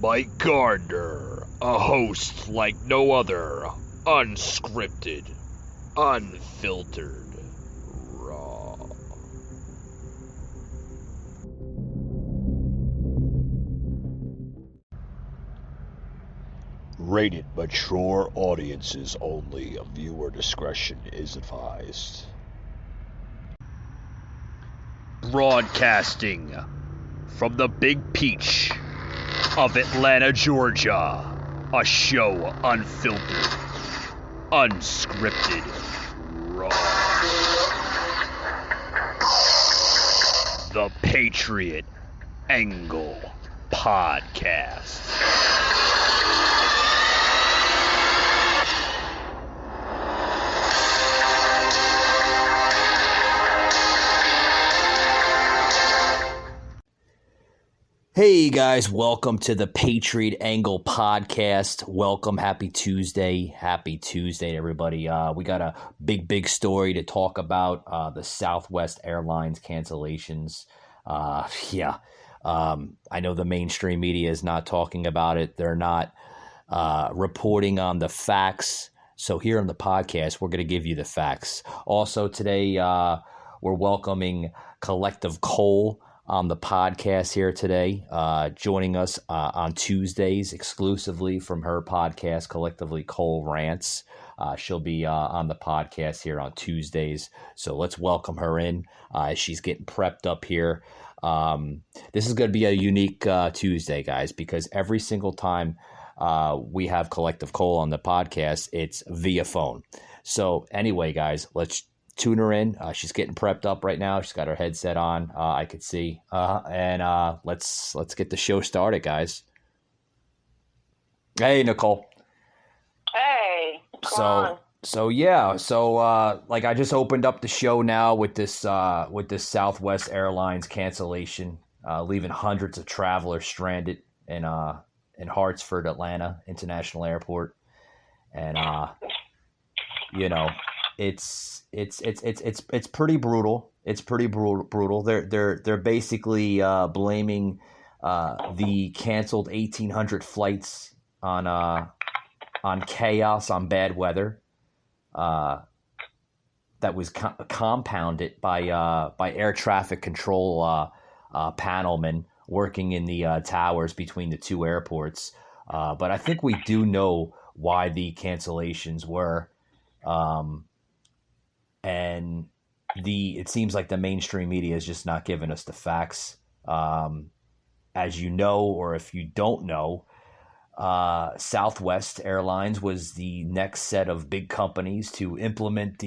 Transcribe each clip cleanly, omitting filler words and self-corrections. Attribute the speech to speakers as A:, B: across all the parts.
A: Mike Gardner, a host like no other, unscripted, unfiltered, raw. Rated mature audiences only. Viewer discretion is advised. Broadcasting from the Big Peach of Atlanta, Georgia. A show unfiltered, unscripted, raw. The Patriot Angle Podcast. Hey guys, welcome to the Patriot Angle Podcast. Welcome, happy Tuesday everybody. We got a big story to talk about, the Southwest Airlines cancellations. I know the mainstream media is not talking about it. They're not reporting on the facts. So here on the podcast, we're going to give you the facts. Also today, we're welcoming Collective Cole on the podcast here today, joining us on Tuesdays exclusively from her podcast, Collectively Cole Rants. She'll be on the podcast here on Tuesdays, so let's welcome her in. She's getting prepped up here. This is going to be a unique Tuesday, guys, because every single time we have Collective Cole on the podcast, it's via phone. So anyway, guys, let's tune her in. She's getting prepped up right now. She's got her headset on. I could see. And let's get the show started, guys. Hey, Nicole.
B: Hey.
A: So I just opened up the show now with this Southwest Airlines cancellation, leaving hundreds of travelers stranded in Hartsfield, Atlanta International Airport, and it's pretty brutal. It's pretty brutal. They're basically blaming the canceled 1,800 flights on chaos, on bad weather. That was compounded by air traffic control panelmen working in the towers between the two airports. But I think we do know why the cancellations were. And it seems like the mainstream media is just not giving us the facts. As you know, or if you don't know, Southwest Airlines was the next set of big companies to implement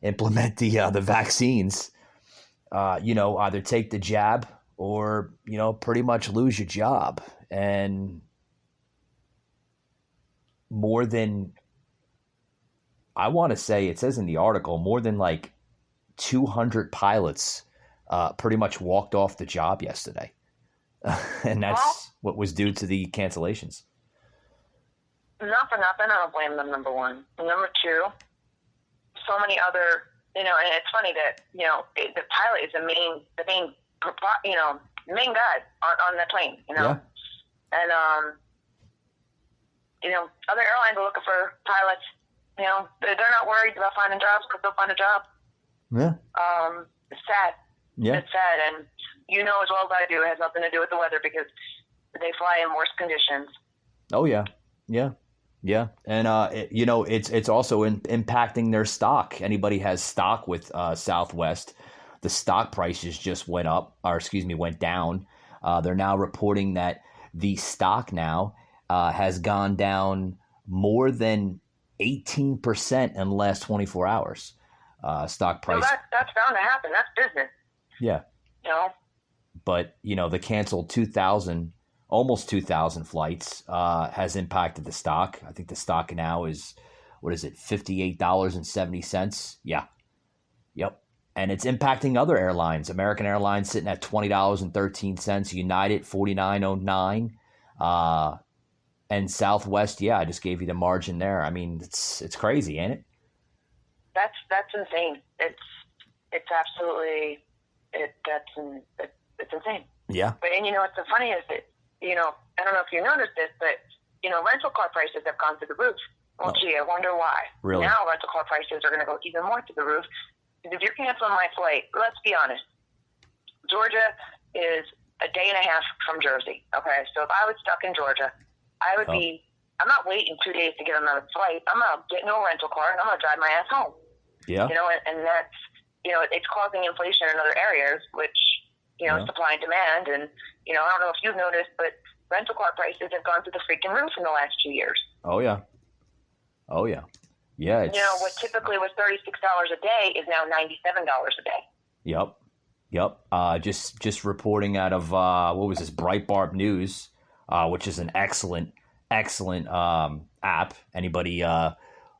A: implement the vaccines. Either take the jab or pretty much lose your job. And more than, I want to say, it says in the article, more than like 200 pilots pretty much walked off the job yesterday. And that's what was due to the cancellations.
B: Not for nothing, I don't blame them, number one. Number two, so many other, and it's funny that, the pilot is the main guy on the plane,
A: Yeah.
B: And, other airlines are looking for pilots. They're not worried about finding jobs because they'll find a job.
A: Yeah.
B: It's sad.
A: Yeah.
B: It's sad. And as well as I do, it has nothing to do with the weather because they fly in worse conditions.
A: Oh, yeah. Yeah. Yeah. And, it's also impacting their stock. Anybody has stock with Southwest, the stock prices just went down. They're now reporting that the stock now has gone down more than 18% in the last 24 hours. Stock price.
B: So that's bound to happen. That's business.
A: Yeah. But, the canceled almost 2,000 flights has impacted the stock. I think the stock now is, $58.70? Yeah. Yep. And it's impacting other airlines. American Airlines sitting at $20.13. United, $49.09. And Southwest, I just gave you the margin there. I mean, it's crazy, ain't it?
B: That's insane. It's absolutely it's insane.
A: Yeah.
B: But, and what's so funny is that, I don't know if you noticed this, but, rental car prices have gone through the roof. Well, gee, I wonder why.
A: Really?
B: Now rental car prices are going to go even more through the roof. Because if you're canceling my flight, let's be honest, Georgia is a day and a half from Jersey. Okay, so if I was stuck in Georgia, I would I'm not waiting 2 days to get another flight. I'm going to get no rental car and I'm going to drive my ass home.
A: Yeah.
B: And that's, it's causing inflation in other areas, which, supply and demand. And, I don't know if you've noticed, but rental car prices have gone through the freaking roof in the last 2 years.
A: Oh, yeah. Oh, yeah. Yeah. It's...
B: what typically was $36 a day is now $97 a day.
A: Yep. Just reporting out of, what was this, Breitbart News, which is an excellent app. Anybody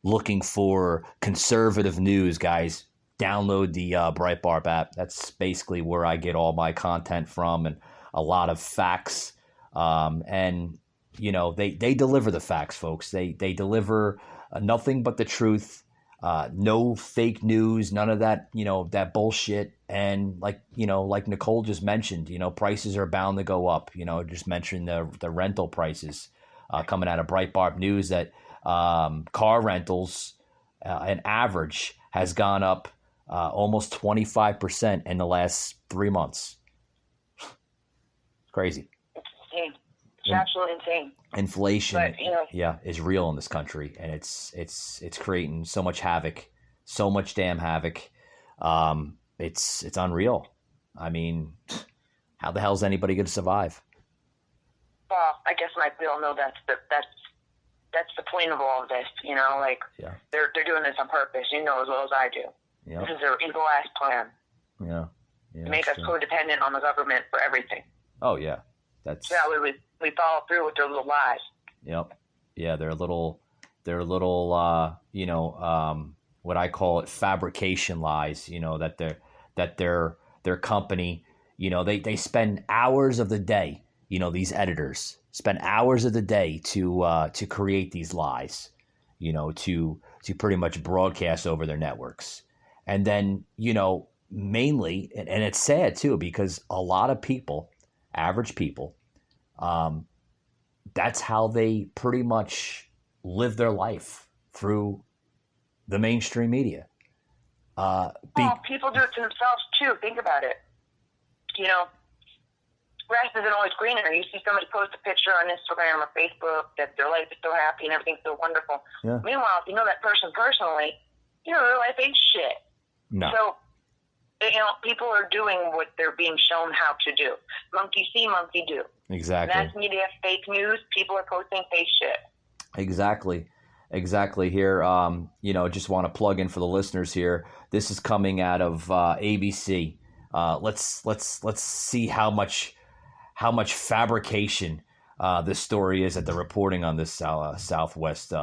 A: looking for conservative news, guys, download the Breitbart app. That's basically where I get all my content from, and a lot of facts. And they deliver the facts, folks. They deliver nothing but the truth. No fake news, none of that, that bullshit. And like Nicole just mentioned, prices are bound to go up. Just mentioned the rental prices coming out of Breitbart News that car rentals, an average, has gone up almost 25% in the last 3 months. Crazy.
B: It's insane. It's absolutely insane.
A: Inflation, is real in this country, and it's creating so much havoc, so much damn havoc. It's unreal. I mean, how the hell is anybody going to survive?
B: Well, I guess we all know that's the point of all of this. They're doing this on purpose. You know as well as I do. Yep. This is their evil ass plan.
A: Yeah.
B: To make us codependent on the government for everything.
A: Oh yeah, that's.
B: Yeah, we follow through with their little lies.
A: Yep. Yeah, they're little, what I call it, fabrication lies. That their company, they spend hours of the day. These editors spend hours of the day to create these lies. To pretty much broadcast over their networks, and then mainly, and it's sad too, because a lot of people, average people, that's how they pretty much live their life, through the mainstream media.
B: People do it to themselves too. Think about it. Grass isn't always greener. You see somebody post a picture on Instagram or Facebook that their life is so happy and everything's so wonderful.
A: Yeah.
B: Meanwhile, if you know that person personally, their life ain't shit.
A: No.
B: So, people are doing what they're being shown how to do. Monkey see, monkey do.
A: Exactly.
B: Mass media, fake news, people are posting fake shit.
A: Exactly here. Just want to plug in for the listeners here. This is coming out of ABC. Let's see how much fabrication this story is that they're reporting on this Southwest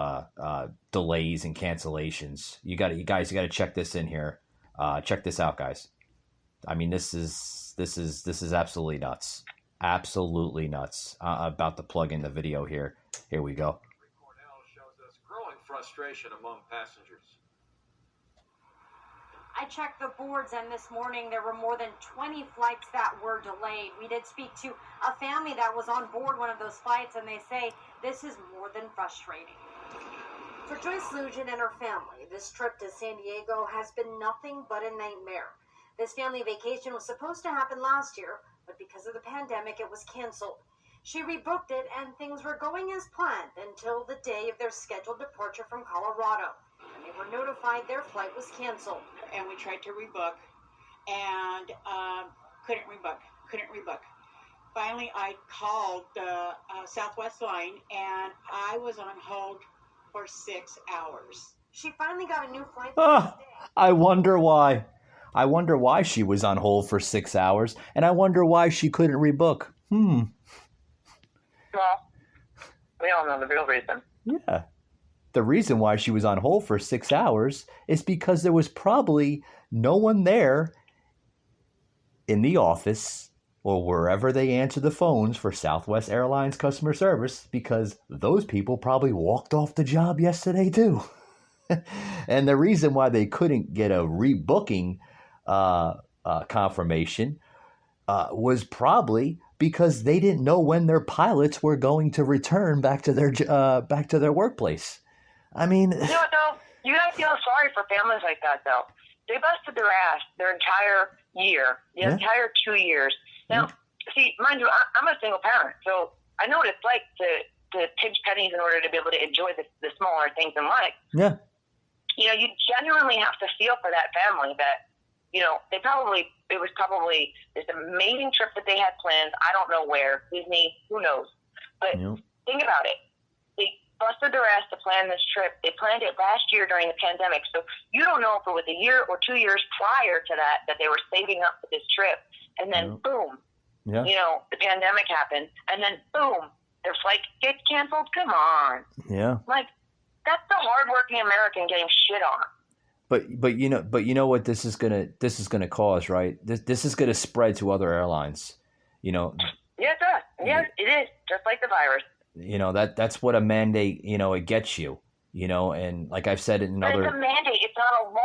A: delays and cancellations. You guys got to check this in here. Check this out, guys. I mean, this is absolutely nuts. Absolutely nuts. About to plug in the video here. Here we go.
C: Cornell shows us growing frustration among passengers.
D: I checked the boards, and this morning there were more than 20 flights that were delayed. We did speak to a family that was on board one of those flights, and they say this is more than frustrating. For Joyce Lujan and her family, this trip to San Diego has been nothing but a nightmare. This family vacation was supposed to happen last year, but because of the pandemic, it was canceled. She rebooked it, and things were going as planned until the day of their scheduled departure from Colorado. And they were notified their flight was canceled.
E: And we tried to rebook, and couldn't rebook. Finally, I called the Southwest line, and I was on hold for 6 hours.
D: She finally got a new flight the next day.
A: I wonder why. I wonder why she was on hold for 6 hours, and I wonder why she couldn't rebook.
B: Well, we all know the real reason.
A: Yeah. The reason why she was on hold for 6 hours is because there was probably no one there in the office or wherever they answer the phones for Southwest Airlines customer service, because those people probably walked off the job yesterday too. And the reason why they couldn't get a rebooking confirmation was probably because they didn't know when their pilots were going to return back to their workplace. I mean,
B: you know what though? You gotta feel sorry for families like that though. They busted their ass their entire year, the entire 2 years. Now, see, mind you, I'm a single parent, so I know what it's like to pinch pennies in order to be able to enjoy the smaller things in life.
A: Yeah.
B: You know, you genuinely have to feel for that family that, you know, it was probably this amazing trip that they had planned. I don't know where, Disney, who knows. But think about it. They busted their ass to plan this trip. They planned it last year during the pandemic. So you don't know if it was a year or 2 years prior to that they were saving up for this trip. And then boom, you know, the pandemic happened. And then boom, their flight gets canceled. Come on.
A: Yeah.
B: Like, that's the hardworking American getting shit on.
A: But you know what this is gonna cause, right? This is gonna spread to other airlines. You know.
B: Yes, it does. Yes, it is. Just like the virus.
A: You know, that's what a mandate, you know, it gets you. You know, and like I've said in other.
B: But it's a mandate. It's not a law.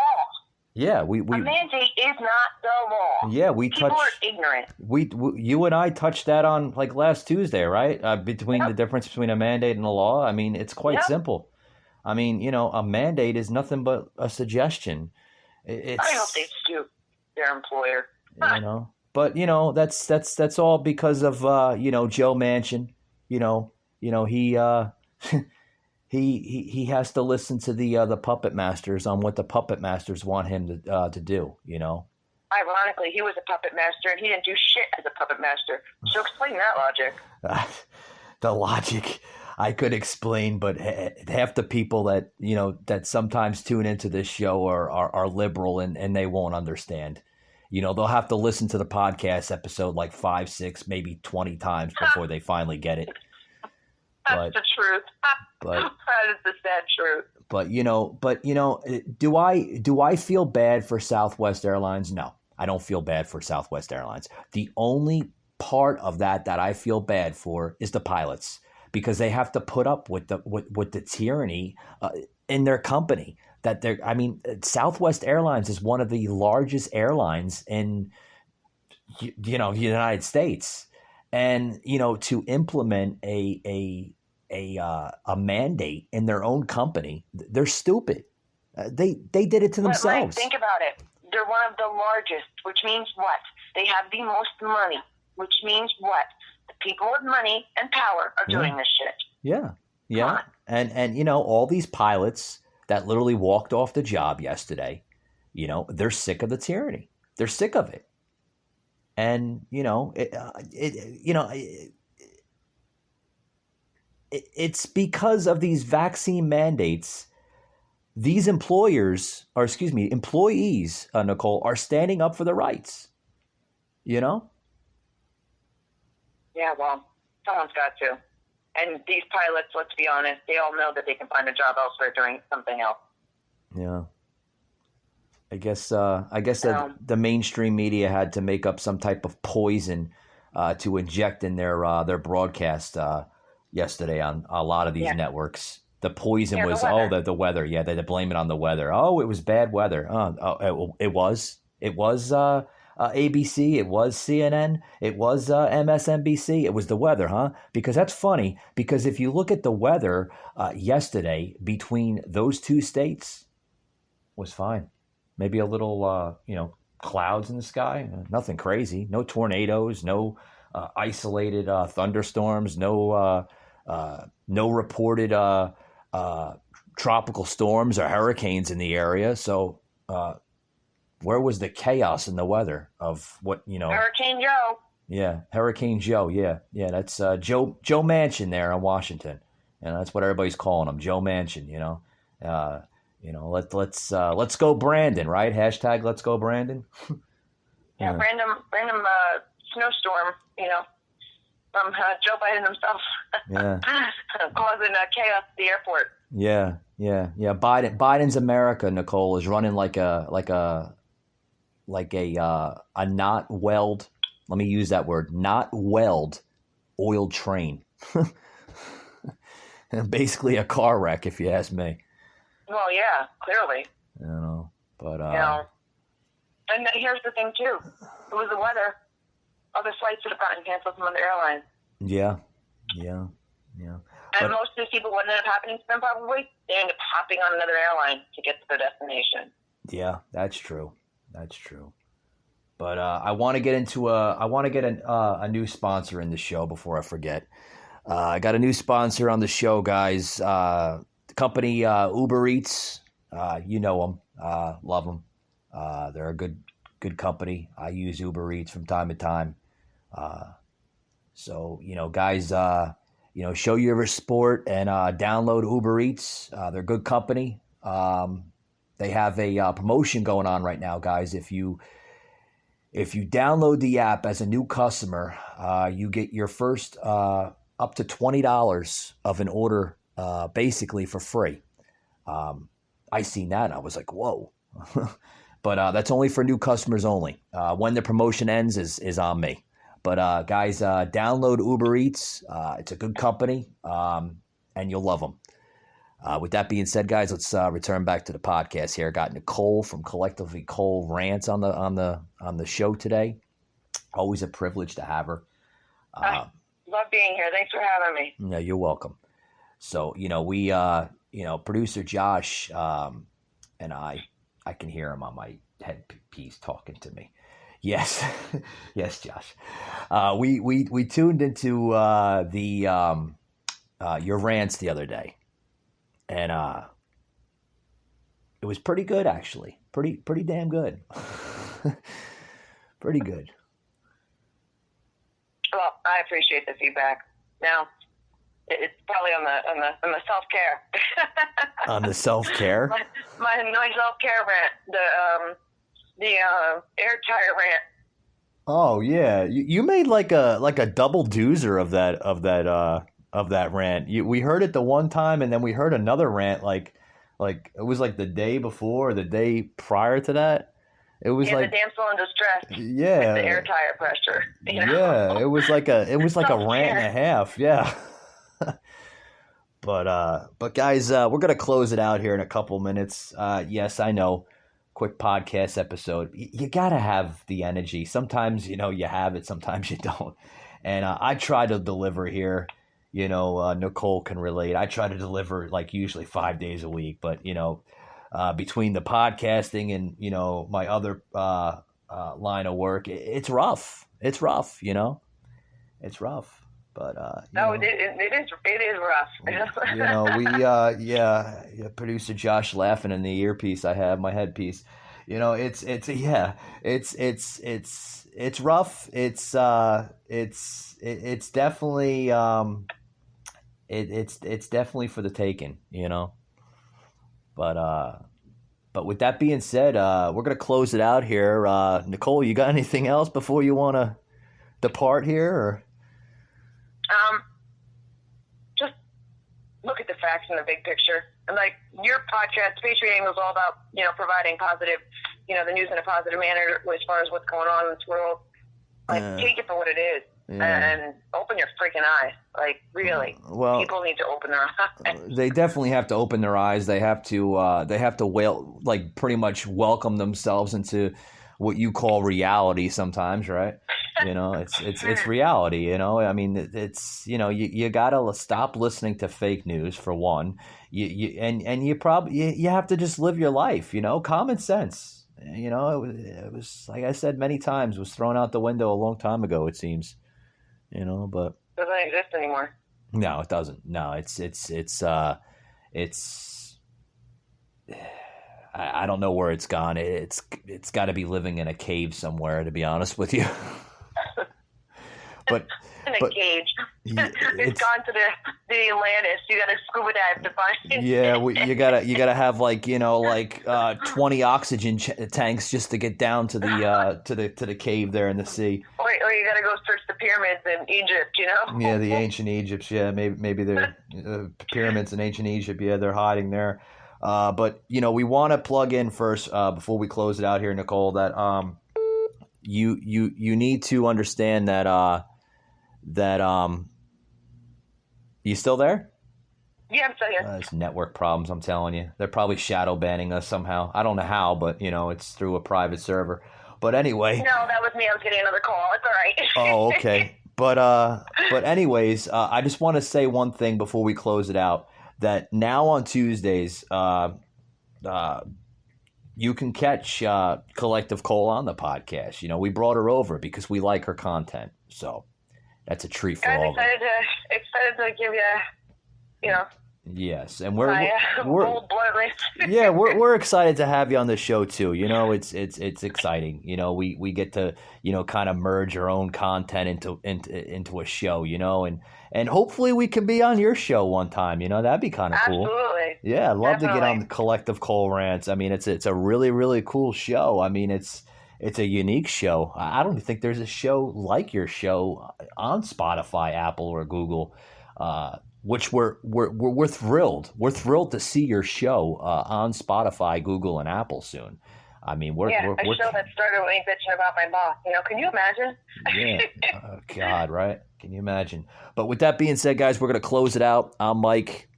A: Yeah, we
B: a mandate is not the law.
A: Yeah,
B: people are ignorant.
A: We you and I touched that on like last Tuesday, right? Between the difference between a mandate and a law. I mean, it's quite simple. I mean, you know, a mandate is nothing but a suggestion. I
B: hope they sue their employer.
A: You know, but you know that's all because of you know, Joe Manchin. You know he he has to listen to the puppet masters on what the puppet masters want him to do. You know.
B: Ironically, he was a puppet master and he didn't do shit as a puppet master. So explain that logic.
A: The logic I could explain, but half the people that, you know, that sometimes tune into this show are liberal and they won't understand. You know, they'll have to listen to the podcast episode like 5, 6, maybe 20 times before they finally get it.
B: That's the truth. That is the sad truth.
A: But you know, do I feel bad for Southwest Airlines? No, I don't feel bad for Southwest Airlines. The only part of that I feel bad for is the pilots, because they have to put up with the tyranny in their company. I mean, Southwest Airlines is one of the largest airlines in the United States, and you know, to implement a mandate in their own company, they're stupid. They did it to themselves.
B: Think about it. They're one of the largest, which means what? They have the most money, which means what? The people with money and power are doing this shit.
A: Yeah. And you know, all these pilots that literally walked off the job yesterday, you know, they're sick of the tyranny. They're sick of it. And you know, it's because of these vaccine mandates. These employees, Nicole, are standing up for their rights. You know?
B: Yeah, well, someone's got to. And these pilots, let's be honest, they all know that they can find a job elsewhere doing something else.
A: Yeah. I guess that the mainstream media had to make up some type of poison to inject in their broadcast yesterday on a lot of these networks. The poison was the weather. Yeah, they blame it on the weather. Oh, it was bad weather. It was ABC. It was CNN. It was MSNBC. It was the weather, huh? Because that's funny. Because if you look at the weather yesterday between those two states, was fine. Maybe a little, clouds in the sky. Nothing crazy. No tornadoes. No isolated thunderstorms. No reported tropical storms or hurricanes in the area. So where was the chaos in the weather of what, you know?
B: Hurricane Joe. Yeah,
A: Hurricane Joe. Yeah. That's Joe Manchin there in Washington, and that's what everybody's calling him, Joe Manchin. Let's go Brandon, right? Hashtag Let's go Brandon.
B: Yeah, random snowstorm, from Joe Biden himself.
A: Yeah.
B: Causing chaos at the airport.
A: Yeah. Biden's America, Nicole, is running like a not weld. Let me use that word, not weld oiled train. Basically a car wreck, if you ask me.
B: Well, yeah, clearly.
A: But
B: and here's the thing too. It was the weather. other flights that have gotten canceled from other airlines.
A: Yeah.
B: And
A: But
B: most of these people, what ended up happening to them probably, they end up hopping on another airline to get to their destination.
A: yeah, that's true. But I want to get a new sponsor in the show before I forget. I got a new sponsor on the show, guys. The company Uber Eats. You know them, love them. They're a good company. I use Uber Eats from time to time. So guys, show your support and download Uber Eats. They're a good company. They have a promotion going on right now, guys. If you download the app as a new customer, you get your first up to $20 of an order, basically for free. I seen that and I was like, whoa. But that's only for new customers only. When the promotion ends is on me. But guys, download Uber Eats. It's a good company, and you'll love them. With that being said, guys, let's return back to the podcast here. I got Nicole from Collectively Cole Rant on the show today. Always a privilege to have her.
B: I love being here. Thanks for having me.
A: Yeah, you're welcome. So we producer Josh and I can hear him on my headpiece talking to me. Yes, yes, Josh. We tuned into your rants the other day. And it was pretty good, actually. Pretty damn good. Pretty good.
B: Well, I appreciate the feedback. Now, it's probably on the self-care.
A: On the self-care?
B: my self-care rant. The air tire rant.
A: Oh yeah, you made like a double doozer of that rant. We heard it the one time, and then we heard another rant like it was like the day before, or the day prior to that. It was like
B: the damsel in distress.
A: Yeah,
B: with the air tire pressure.
A: Yeah, it was like a rant and a half. Yeah. But guys, we're gonna close it out here in a couple minutes. Yes, I know. Quick podcast episode. You gotta have the energy. Sometimes you have it, sometimes you don't. And I try to deliver here. Nicole can relate. I try to deliver like usually 5 days a week, but between the podcasting and my other line of work, it's rough. It's rough. It's rough. But
B: it is rough.
A: Producer Josh laughing in the earpiece I have, my headpiece. It's rough. It's definitely it's definitely for the taking, But with that being said, we're gonna close it out here. Nicole, you got anything else before you want to depart here? Or?
B: Just look at the facts in the big picture. And like your podcast, Patriot Angle, is all about, providing positive, the news in a positive manner as far as what's going on in this world. Like, take it for what it is. And open your freaking eyes. Like, really.
A: Well,
B: people need to open their eyes.
A: They definitely have to open their eyes. They have to pretty much welcome themselves into what you call reality sometimes, right? It's reality, I mean, it's, you gotta stop listening to fake news for one. You have to just live your life, common sense. It was like I said many times, was thrown out the window a long time ago, it seems. But
B: it doesn't exist anymore.
A: No, it doesn't. No, it's I don't know where it's gone. It's got to be living in a cave somewhere, to be honest with you. But
B: in a cage. It's gone to the Atlantis. You got to scuba dive to find it.
A: Yeah, you gotta have 20 oxygen tanks just to get down to the cave there in the sea.
B: Or you got to go search the pyramids in Egypt.
A: Yeah, the ancient Egypt. Yeah, maybe they're pyramids in ancient Egypt. Yeah, they're hiding there. But we want to plug in first before we close it out here, Nicole. That you need to understand that you still there?
B: Yeah, I'm still here.
A: It's network problems, I'm telling you. They're probably shadow banning us somehow. I don't know how, but it's through a private server. But anyway.
B: No, that was me. I was getting another call. It's all right.
A: Oh, okay. But anyways, I just want to say one thing before we close it out. That now on Tuesdays, you can catch Collective Cole on the podcast. You know, we brought her over because we like her content. So that's a treat for all of us.
B: Excited to give you,
A: Yes, and we're
B: bold bluntness.
A: yeah, we're excited to have you on the show too. You know, it's exciting. You know, we get to kind of merge our own content into a show. You know, and hopefully we can be on your show one time. You know, that'd be kind of cool.
B: Absolutely.
A: Yeah, I'd love to get on the Collective Cole Rants. I mean, it's a really really cool show. I mean, it's a unique show. I don't think there's a show like your show on Spotify, Apple, or Google. Which we're thrilled. We're thrilled to see your show on Spotify, Google, and Apple soon. I mean, we're
B: a show that started with me bitching about my boss. Can you imagine?
A: Yeah. Oh, God, right? Can you imagine? But with that being said, guys, we're gonna close it out. I'm Mike.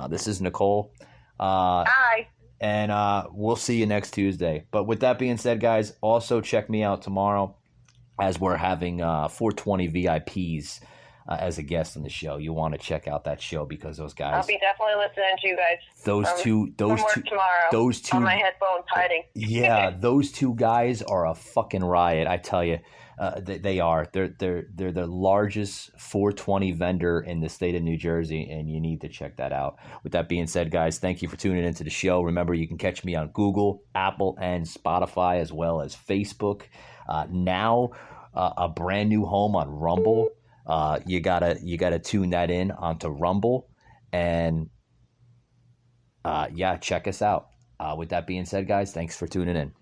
A: This is Nicole.
B: Hi.
A: And we'll see you next Tuesday. But with that being said, guys, also check me out tomorrow as we're having 420 VIPs. As a guest on the show, you want to check out that show because those guys.
B: I'll be definitely listening to you guys.
A: Those two
B: on my headphones hiding.
A: Yeah, those two guys are a fucking riot. I tell you, they are. They're the largest 420 vendor in the state of New Jersey, and you need to check that out. With that being said, guys, thank you for tuning into the show. Remember, you can catch me on Google, Apple, and Spotify, as well as Facebook. Now, a brand new home on Rumble. You gotta tune that in onto Rumble, and check us out. With that being said, guys, thanks for tuning in.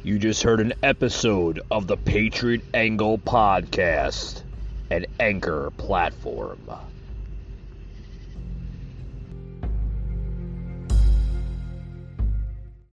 A: You just heard an episode of the Patriot Angle Podcast, an Anchor platform.